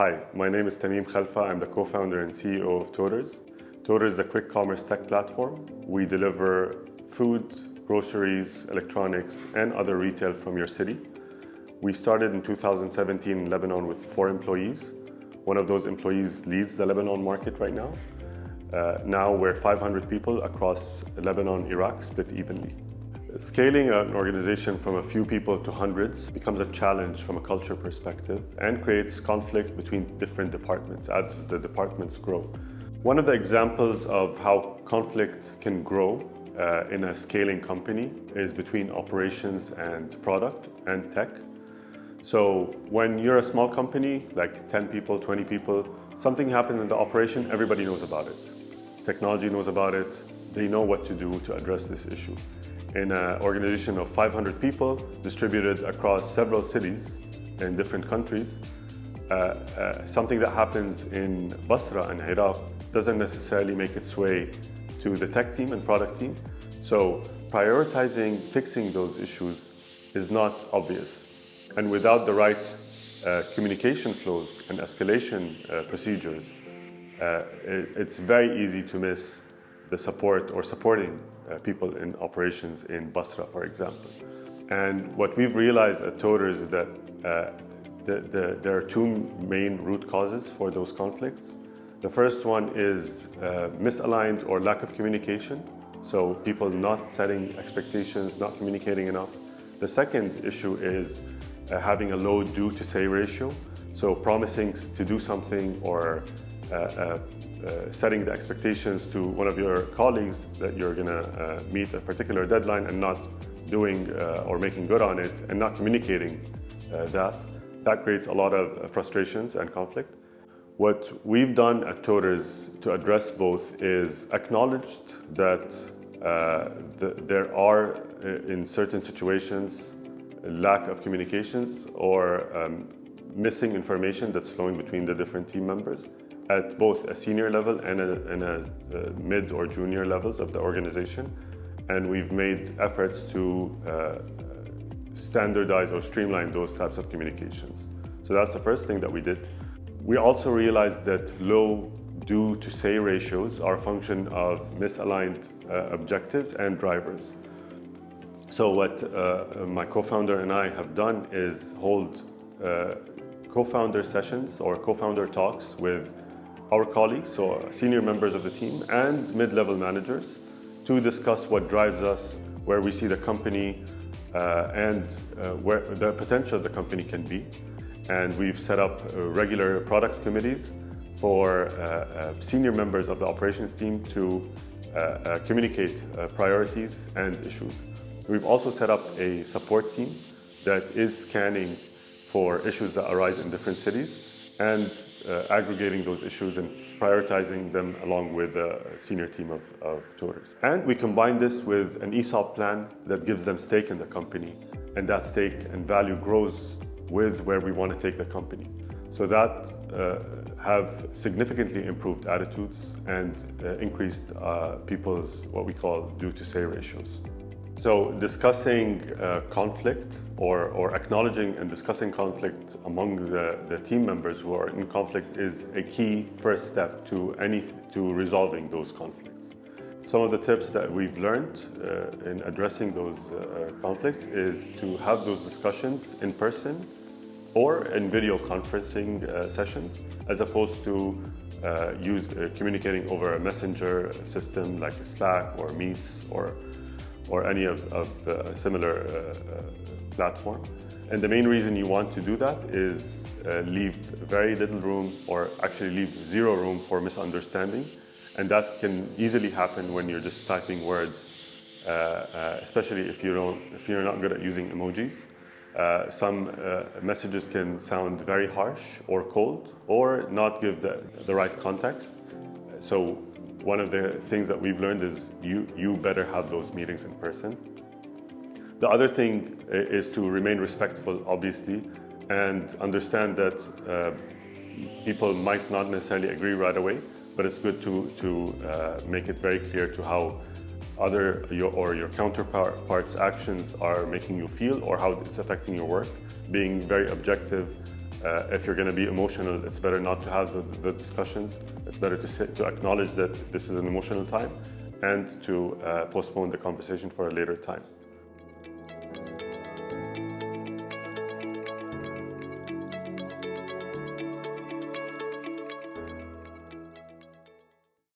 Hi, my name is Tamim Khalfa. I'm the co-founder and CEO of Toters. Toters is a quick commerce tech platform. We deliver food, groceries, electronics, and other retail from your city. We started in 2017 in Lebanon with 4 employees. One of those employees leads the Lebanon market right now. Now we're 500 people across Lebanon, Iraq, split evenly. Scaling an organization from a few people to hundreds becomes a challenge from a culture perspective and creates conflict between different departments as the departments grow. One of the examples of how conflict can grow in a scaling company is between operations and product and tech. So when you're a small company, like 10 people, 20 people, something happens in the operation, everybody knows about it. Technology knows about it. They know what to do to address this issue. In an organization of 500 people distributed across several cities in different countries, something that happens in Basra and Iraq doesn't necessarily make its way to the tech team and product team. So prioritizing fixing those issues is not obvious. And without the right communication flows and escalation procedures, it's very easy to miss the support or supporting people in operations in Basra, for example. And what we've realized at Toters is that there are 2 main root causes for those conflicts. The first one is misaligned or lack of communication. So people not setting expectations, not communicating enough. The second issue is having a low do to say ratio. So promising to do something or setting the expectations to one of your colleagues that you're going to meet a particular deadline and not doing or making good on it and not communicating that creates a lot of frustrations and conflict. What we've done at Toters to address both is acknowledged that there are, in certain situations, lack of communications or missing information that's flowing between the different team members at both a senior level and a mid or junior levels of the organization. And we've made efforts to standardize or streamline those types of communications. So that's the first thing that we did. We also realized that low do to say ratios are a function of misaligned objectives and drivers. So what my co-founder and I have done is hold co-founder sessions or co-founder talks with our colleagues, so senior members of the team and mid-level managers, to discuss what drives us, where we see the company and where the potential of the company can be. And we've set up regular product committees for senior members of the operations team to communicate priorities and issues. We've also set up a support team that is scanning for issues that arise in different cities and aggregating those issues and prioritizing them along with the senior team of Toters. And we combine this with an ESOP plan that gives them stake in the company, and that stake and value grows with where we want to take the company. So that have significantly improved attitudes and increased people's what we call do to say ratios. So discussing conflict or acknowledging and discussing conflict among the team members who are in conflict is a key first step to resolving those conflicts. Some of the tips that we've learned in addressing those conflicts is to have those discussions in person or in video conferencing sessions, as opposed to communicating over a messenger system like Slack or Meets or any of the similar platform. And the main reason you want to do that is leave very little room, or actually leave 0 room for misunderstanding. And that can easily happen when you're just typing words, especially if you're not good at using emojis. Some messages can sound very harsh or cold or not give the right context. So one of the things that we've learned is you better have those meetings in person. The other thing is to remain respectful, obviously, and understand that people might not necessarily agree right away, but it's good to make it very clear to how your counterpart's actions are making you feel or how it's affecting your work, being very objective If you're going to be emotional, it's better not to have the discussions. It's better to acknowledge that this is an emotional time and to postpone the conversation for a later time.